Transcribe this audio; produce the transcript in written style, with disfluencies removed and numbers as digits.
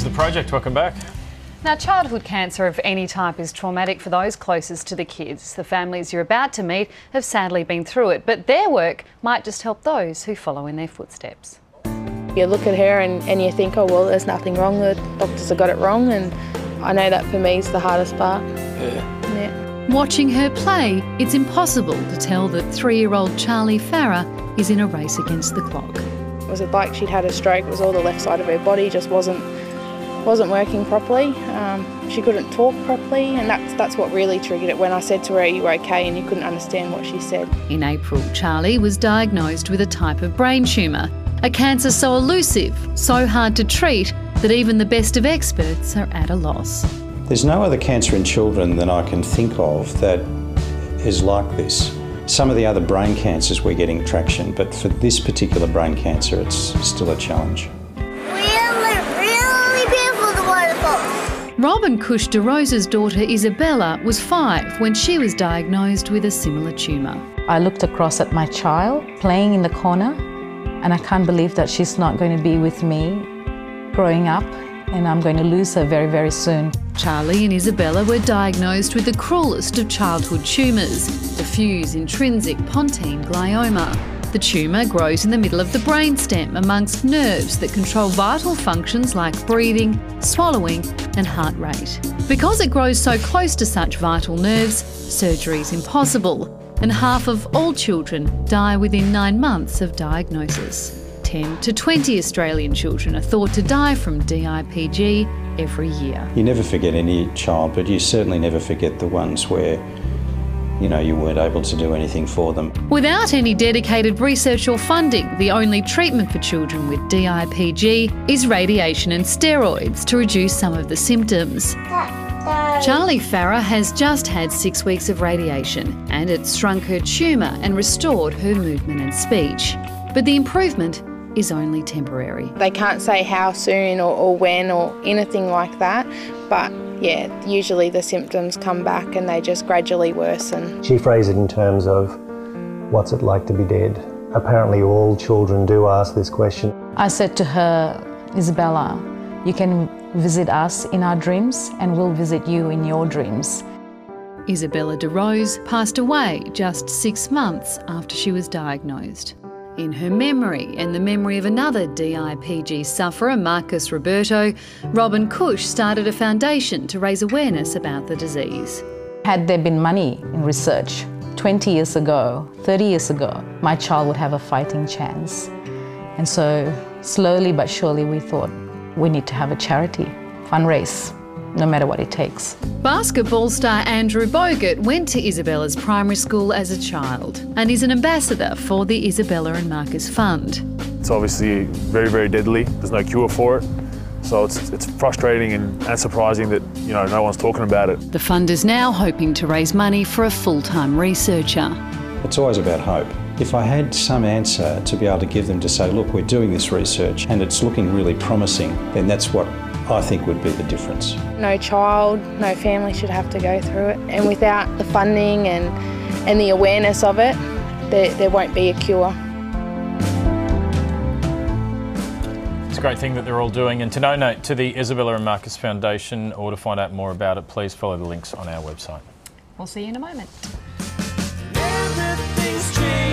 to the project. Welcome back. Now, childhood cancer of any type is traumatic for those closest to the kids. The families you're about to meet have sadly been through it, but their work might just help those who follow in their footsteps. You look at her and you think, oh well, there's nothing wrong, the doctors have got it wrong, and I know that for me is the hardest part. Yeah. Watching her play, it's impossible to tell that 3-year-old Charlie Farah is in a race against the clock. It was like she'd had a stroke. It was all the left side of her body just wasn't working properly. She couldn't talk properly, and that's what really triggered it when I said to her, "Are you okay?" and you couldn't understand what she said. In April, Charlie was diagnosed with a type of brain tumour, a cancer so elusive, so hard to treat, that even the best of experts are at a loss. There's no other cancer in children that I can think of that is like this. Some of the other brain cancers we're getting traction, but for this particular brain cancer, it's still a challenge. Robin Cush de Rosa's daughter Isabella was 5 when she was diagnosed with a similar tumour. I looked across at my child playing in the corner, and I can't believe that she's not going to be with me growing up, and I'm going to lose her very, very soon. Charlie and Isabella were diagnosed with the cruelest of childhood tumours, diffuse intrinsic pontine glioma. The tumour grows in the middle of the brainstem amongst nerves that control vital functions like breathing, swallowing and heart rate. Because it grows so close to such vital nerves, surgery is impossible, and half of all children die within 9 months of diagnosis. 10 to 20 Australian children are thought to die from DIPG every year. You never forget any child, but you certainly never forget the ones where you weren't able to do anything for them. Without any dedicated research or funding, the only treatment for children with DIPG is radiation and steroids to reduce some of the symptoms. Charlie Farah has just had 6 weeks of radiation, and it's shrunk her tumour and restored her movement and speech. But the improvement is only temporary. They can't say how soon or when or anything like that, but yeah, usually the symptoms come back and they just gradually worsen. She phrased it in terms of, what's it like to be dead? Apparently all children do ask this question. I said to her, Isabella, you can visit us in our dreams and we'll visit you in your dreams. Isabella de Rose passed away just 6 months after she was diagnosed. In her memory and the memory of another DIPG sufferer, Marcus Roberto, Robin Cush started a foundation to raise awareness about the disease. Had there been money in research 20 years ago, 30 years ago, my child would have a fighting chance. And so slowly but surely we thought we need to have a charity fundraise, no matter what it takes. Basketball star Andrew Bogut went to Isabella's primary school as a child and is an ambassador for the Isabella and Marcus Fund. It's obviously very, very deadly. There's no cure for it. So it's frustrating and surprising that no one's talking about it. The fund is now hoping to raise money for a full-time researcher. It's always about hope. If I had some answer to be able to give them to say, look, we're doing this research and it's looking really promising, then that's what I think would be the difference. No child, no family should have to go through it, and without the funding and the awareness of it, there won't be a cure. It's a great thing that they're all doing, and to donate to the Isabella and Marcus Foundation or to find out more about it, please follow the links on our website. We'll see you in a moment. Everything's changed.